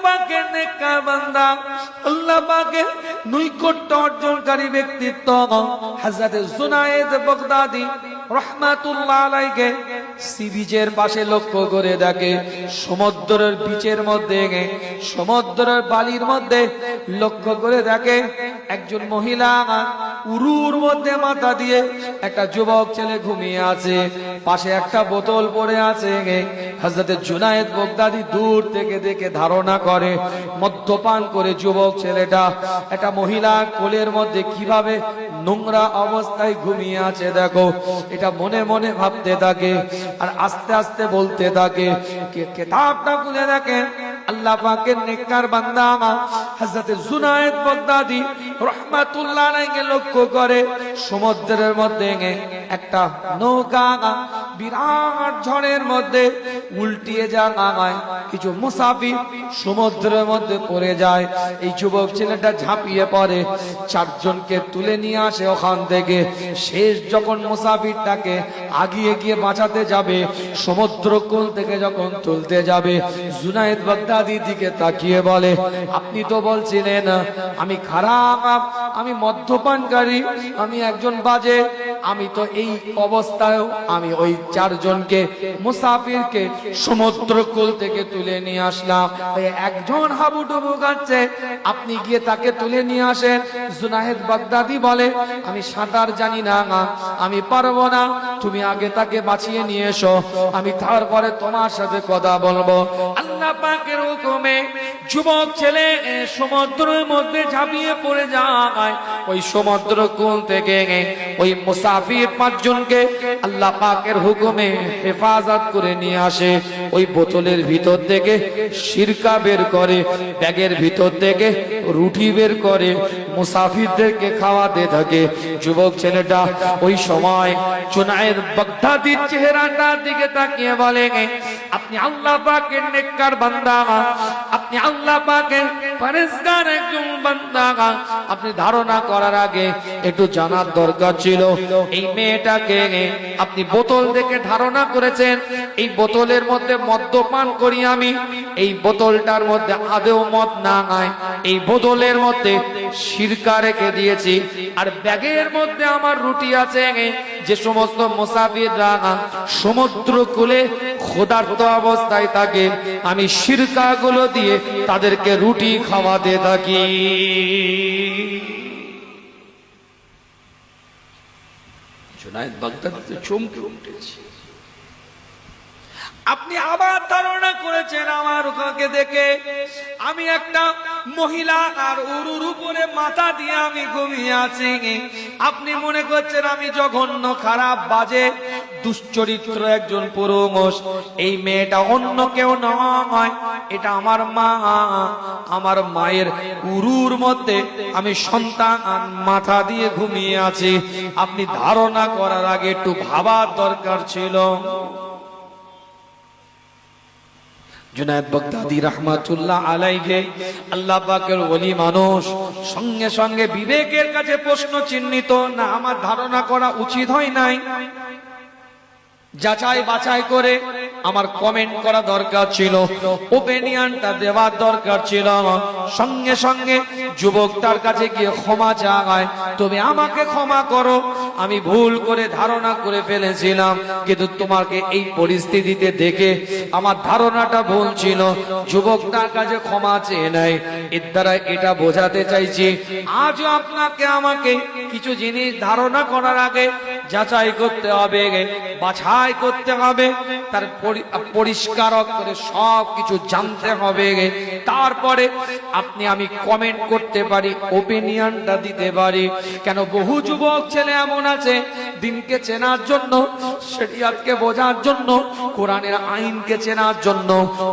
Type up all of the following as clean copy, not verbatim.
পাকের নেককার বান্দা, আল্লাহ পাকের নৈকট্য অর্জনকারী ব্যক্তিত্ব হযরত জুনায়েদ বাগদাদী রাহমাতুল্লাহ আলাইহি সি বিচের পাশে লক্ষ্য করে দেখে সমুদ্রের বিচের মধ্যে, সমুদ্রের বালির মধ্যে লক্ষ্য করে দেখে একজন মহিলা উরুর মধ্যে মাথা দিয়ে একটা যুবক ছেলে ঘুমিয়ে আছে, পাশে একটা বোতল পড়ে আছে। হযরত জুনায়েদ বাগদাদী দূর থেকে দেখে ধারণা করে মদ্যপান করে যুবক ছেলেটা একটা মহিলা কোলের মধ্যে কিভাবে নোংরা অবস্থায় ঘুমিয়ে আছে দেখো, এটা মনে মনে ভাবতে থাকে আর আস্তে আস্তে বলতে থাকে। কিতাবটা খুলে দেখে আল্লাহ পাকের নেককার বান্দা হযরত জুনায়েদ বাগদাদী রাহমাতুল্লাহ আলাইহি লক্ষ্য করে সমুদ্রের মধ্যে একটা নৌকা বিরাট ঝড়ের মধ্যে উল্টিয়ে যায়, কিছু মুসাফির সমুদ্রের মধ্যে পড়ে যায়। এই যুবক ছেলেটা ঝাঁপিয়ে পড়ে, চারজনকে তুলে নিয়ে আসে ওখান থেকে। শেষ যখন মুসাফিরটাকে আগিয়ে গিয়ে বাঁচাতে যাবে, সমুদ্র কোল থেকে যখন তুলতে যাবে, জুনায়েদ বাগদাদীর দিকে তাকিয়ে বলে, আপনি তো বলছিলেন আমি খারাপ, আমি মদ্যপানকারী, আমি একজন বাজে, আমি তো এই অবস্থায়ও আমি ওই চারজনকে মুসাফিরকে সমুদ্র কোল থেকে তুলে নিয়ে আসলাম। একজন হাবুডুবু কাটছে, আপনি গিয়ে তাকে তুলে নিয়ে আসেন। জুনায়েদ বাগদাদী বলে, আমি সাঁতার জানি না, আমি পারবো না, তুমি আগে তাকে বাঁচিয়ে নিয়ে এসো, আমি তারপরে তোমার সাথে কথা বলবো। আল্লাহ পাকের হুকুমে যুবক ছেলে সমুদ্রের মধ্যে ঝাঁপিয়ে পড়ে যায়। ওই সমুদ্র কোল থেকে ওই মুসাফির পাঁচজনকে আল্লাহ পাকের হুকুমে হেফাজত করে নিয়ে আসে। ওই বোতলের ভিতর থেকে সিরকা বের করে, ব্যাগের ভিতর থেকে রুটি বের করে মুসাফিরদেরকে খাওয়াতে থাকে। যুবক ছেলেটা ওই সময় জুনায়েদ বাগদাদীর চেহারাটার দিকে তাকিয়ে বলে, আপনি আল্লাহ পাকের নেককার বান্দা, আপনি আল্লাহ পাকের পরেজগার একজন বান্দা, আপনি ধারণা করার আগে একটু জানার দরকার ছিল এই মেয়েটাকে আপনি বোতল দেখে ধারণা করেছেন এই বোতলের মধ্যে মদ্যপান করি আমি, এই বোতলটার মধ্যে আদৌ মদ না হয়, এই বোতলের মধ্যে সিরকা রেখে দিয়েছি, আর ব্যাগের মধ্যে আমার রুটি আছে। যে সমস্ত মুসাফিররা সমুদ্র কূলে ক্ষুধার্ত অবস্থায় থাকে, আমি সিরকা গুলো দিয়ে তাদেরকে রুটি খাওয়াতে থাকি। জুনায়েদ বাগদাদী চমকে উঠেছে। আপনি আবার ধারণা করেছেন আমার ওকে দেখে আমি একটা মহিলা আর উরুর উপরে মাথা দিয়ে আমি ঘুমিয়ে আছি, আপনি মনে করছেন আমি জঘন্য খারাপ বাজে দুশ্চরিত্র একজন পুরুষ। এই মেয়েটা অন্য কেউ নয়, এটা আমার মা, আমার মায়ের উরুর মধ্যে আমি সন্তান মাথা দিয়ে ঘুমিয়ে আছি। আপনি ধারণা করার আগে একটু ভাবার দরকার ছিল। জুনায়েদ বাগদাদী রাহমাতুল্লাহ আলাইহি আল্লাহ পাকের ওলি মানুষ, সঙ্গে সঙ্গে বিবেকের কাছে প্রশ্ন চিহ্নিত না আমার ধারণা করা উচিত হয় নাই, যাচাই বাছাই করে আমার কমেন্ট করা দরকার ছিল, ওপিনিয়নটা দেওয়ার দরকার ছিল। সঙ্গে সঙ্গে যুবকটার কাছে গিয়ে ক্ষমা চায়, তুমি আমাকে ক্ষমা করো, আমি ভুল করে ধারণা করে ফেলেছিলাম, কিন্তু তোমাকে এই পরিস্থিতিতে দেখে আমার ধারণাটা ভুল ছিল। যুবকটার কাছে ক্ষমা চেয়ে নেয়। এর দ্বারা এটা বোঝাতে চাইছি আজও আপনাকে আমাকে কিছু জিনিস ধারণা করার আগে যাচাই করতে হবে, বাছাই করতে হবে, তার পরিষ্কার করে সব কিছু জানতে হবে, তারপরে আপনি আমি কমেন্ট করতে পারি, ওপিনিয়নটা দিতে পারি। কেন বহু যুবক ছেলে এমন আছে দিনকে চেনার জন্য, শরিয়তকে বোঝার জন্য, কোরআনের আইনকে চেনার জন্য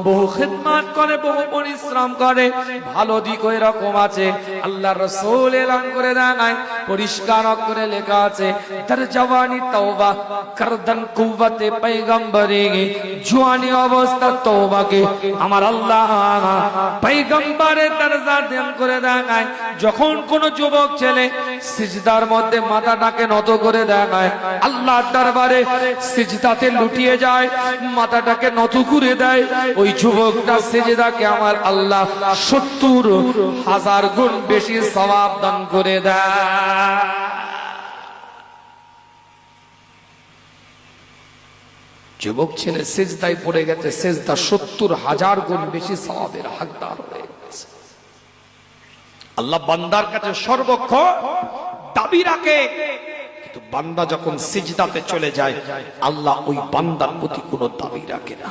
বহু খিদমত করে, বহু পরিশ্রম করে। ভালো দিক এরকম আছে, আল্লাহ রাসূল এলান করে দেয়, পরিষ্কার করে লেখা আছে, তার জওয়ানি তওবা করদন কুওয়াতে পয়গম্বরে, জওয়ানি অবস্থা তওবাকে আমার আল্লাহ পয়গম্বরে দরজা দেন করে দেয়। যখন কোন যুবক ছেলে সিজদার মধ্যে মাথাটাকে নত করে দেয়, নয়, আল্লাহর দরবারে সিজদাতে লুটিয়ে যায়, মাথাটাকে নত করে দেয়, ওই যুবকটা সিজদাকে আমার আল্লাহ 70,000 গুণ বেশি সওয়াব দান করে দেয়। যুবক ছেলে সিজদায় পড়ে গেছে, সিজদা 70,000 গুণ বেশি সওয়াবের হকদার হয়ে গেছে। আল্লাহ বান্দার কাছে সর্বক্ষণ দাবি রাখে, কিন্তু বান্দা যখন সিজদাতে চলে যায় আল্লাহ ওই বান্দার প্রতি কোনো দাবি রাখে না।